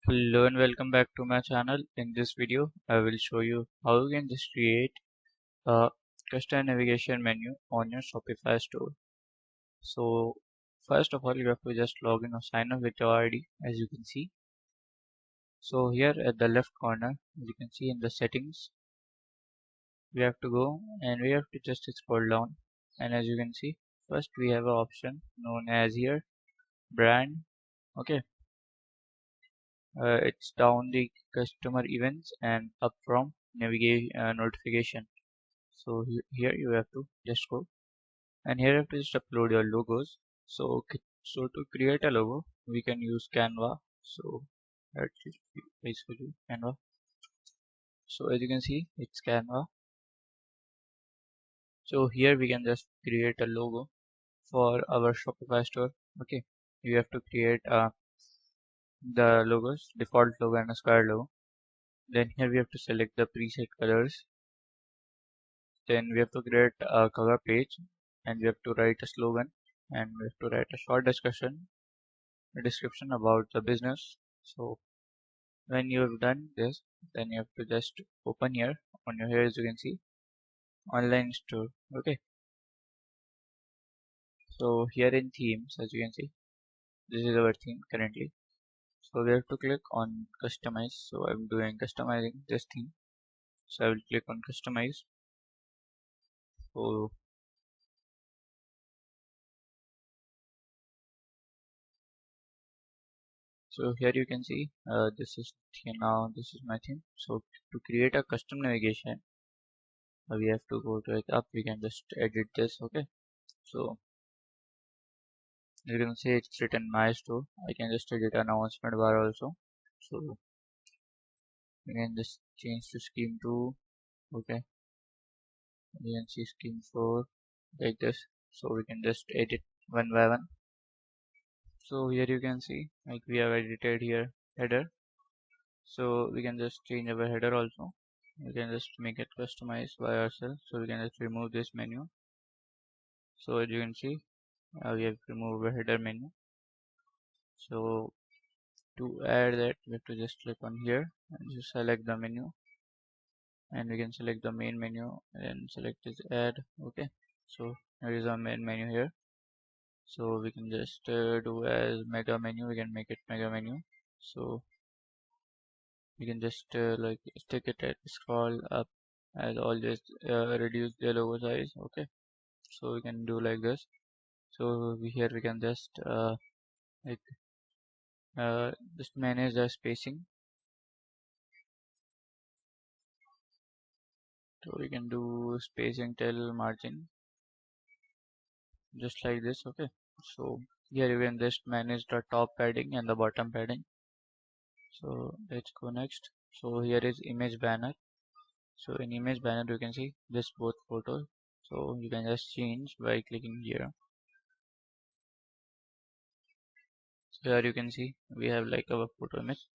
Hello and welcome back to my channel. In this video, I will show you how you can just create a custom navigation menu on your Shopify store. So first of all, you have to just log in or sign up with your ID as you can see. So here at the left corner, as you can see in the settings, we have to go and we have to just scroll down. And as you can see, first we have an option known as here brand. Okay, it's down the customer events and up from navigation notification. So here you have to just go and here you have to just upload your logos. So to create a logo we can use Canva. So that's just basically Canva. So as you can see it's Canva. So here we can just create a logo for our Shopify store. Okay, you have to create the logos, default logo and a square logo. Then here we have to select the preset colors. Then we have to create a cover page and we have to write a slogan and we have to write a short description about the business. So when you have done this, then you have to just open here on your here as you can see online store. Okay, so here in themes as you can see this is our theme currently. So we have to click on customize. So I'm doing customizing this theme. So I will click on customize. So here you can see this is here now this is my theme. So to create a custom navigation we have to go to it up. We can just edit this. Okay, so you can see it's written my store. I can just edit announcement bar also. So we can just change to scheme 2. Okay, you can see scheme 4 like this. So we can just edit one by one. So here you can see like we have edited here header. So we can just change our header also. We can just make it customized by ourselves. So we can just remove this menu. So as you can see we have removed a header menu. So to add that we have to just click on here and just select the menu and we can select the main menu and select this add. Okay, so here is our main menu here. So we can just do as mega menu. We can make it mega menu. So we can just like stick it at scroll up as always reduce the logo size. Okay, so we can do like this. So here we can like just manage the spacing. So we can do spacing till margin just like this. Okay, so here you can just manage the top padding and the bottom padding. So let's go next. So here is image banner. So in image banner you can see this both photos. So you can just change by clicking here. So here you can see we have like our photo image.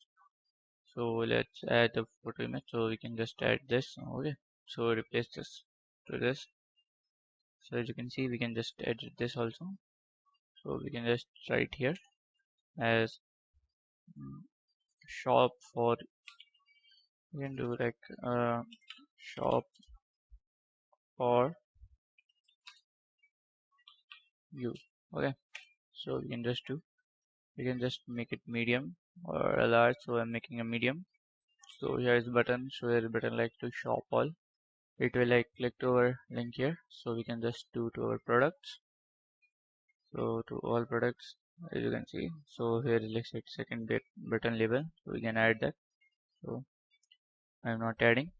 So let's add the photo image. So we can just add this. Okay, so replace this to this. So as you can see we can just edit this also. So we can just write here as mm, shop for, we can do like shop for you. Okay, so we can just make it medium or a large. So I'm making a medium. So here is button. So here is button like to shop all. It will like click to our link here. So we can just do to our products. So to all products as you can see. So here is like second button label. So we can add that. So I'm not adding.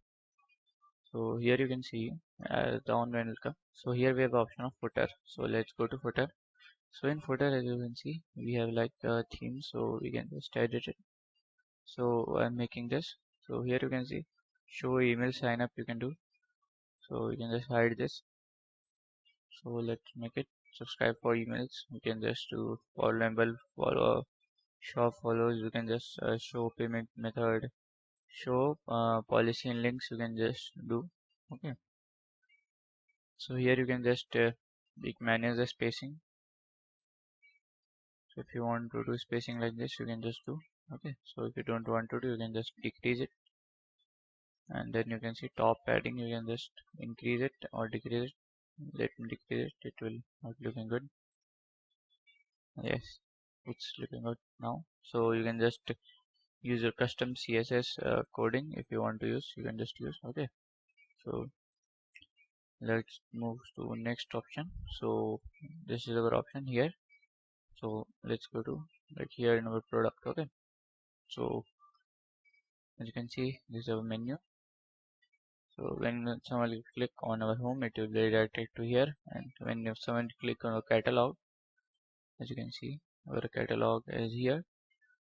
So here you can see the online welcome. So here we have option of footer. So let's go to footer. So in footer as you can see we have like a theme. So we can just edit it. So I'm making this. So here you can see show email sign up you can do. So you can just hide this. So let's make it subscribe for emails. You can just do follow shop follows. You can just show payment method, show policy and links. You can just do. Okay. So here you can just manage the spacing. So if you want to do spacing like this, you can just do. Okay, so if you don't want to do, you can just decrease it, and then you can see top padding, you can just increase it or decrease it. Let me decrease it, it will not looking good. Yes, it's looking good now. So you can just use your custom CSS coding. If you want to use, you can just use. Okay, so let's move to next option. So this is our option here. So let's go to like here in our product. Okay, so as you can see, this is our menu. So when someone click on our home, it will be redirected to here, and when if someone click on our catalog, as you can see, our catalog is here.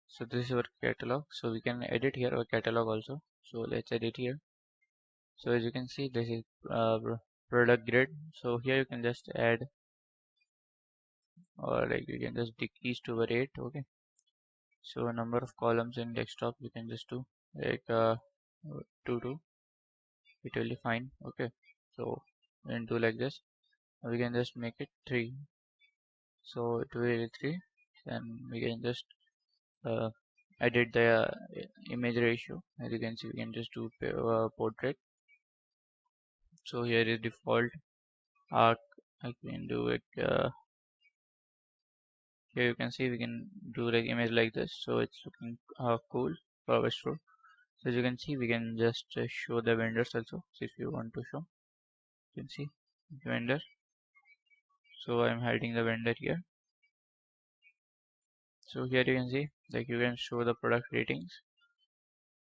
So this is our catalog, so we can edit here our catalog also. So let's edit here. So as you can see, this is product grid. So here you can just add, or like you can just decrease to over 8. Okay, so a number of columns in desktop you can just do like 2 it will be fine. Okay, so we can do like this. We can just make it 3, so it will be 3, and we can just uh, edit the image ratio. As you can see, we can just do portrait. So here is default arc. I can do it here. You can see we can do like image like this, so it's looking cool for our store. So as you can see, we can just show the vendors also. So if you want to show, you can see vendor. So I'm hiding the vendor here. So here you can see like you can show the product ratings.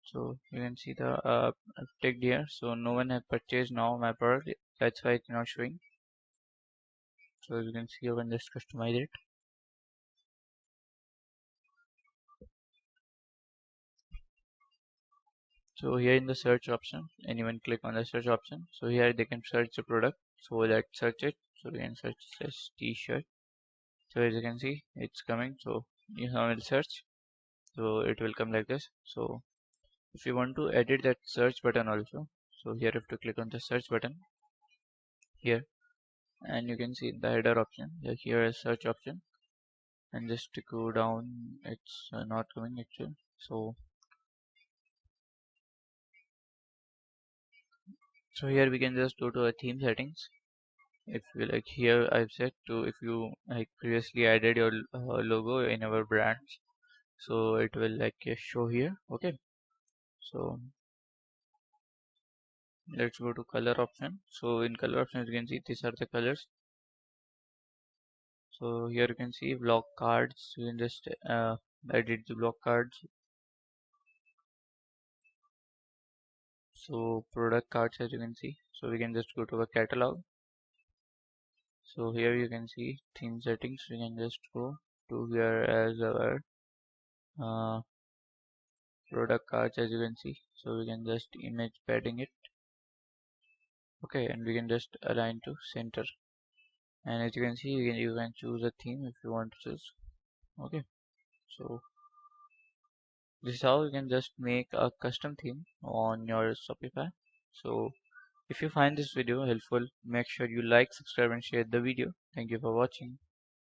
So you can see the I've ticked here. So no one has purchased now my product. That's why it's not showing. So you can see you can just customize it. So here in the search option, anyone click on the search option. So here they can search the product. So let's search it. So we can search this t-shirt. So as you can see, it's coming. So you have a search. So it will come like this. So if you want to edit that search button also, so here you have to click on the search button here, and you can see the header option. Like here is search option, and just to go down, it's not coming actually. So here we can just go to our theme settings. If you like here, I've said to if you like previously added your logo in our brands, so it will like show here. Okay, so let's go to color option. So in color option, you can see these are the colors. So here you can see block cards. You can just edit the block cards. So product cards, as you can see. So we can just go to the catalog. So here you can see theme settings. We can just go to here as our uh, product cards, as you can see. So we can just image padding it. Okay, and we can just align to center. And as you can see, you can choose a theme if you want to choose. Okay, so this is how you can just make a custom theme on your Shopify. So if you find this video helpful, make sure you like, subscribe and share the video. Thank you for watching.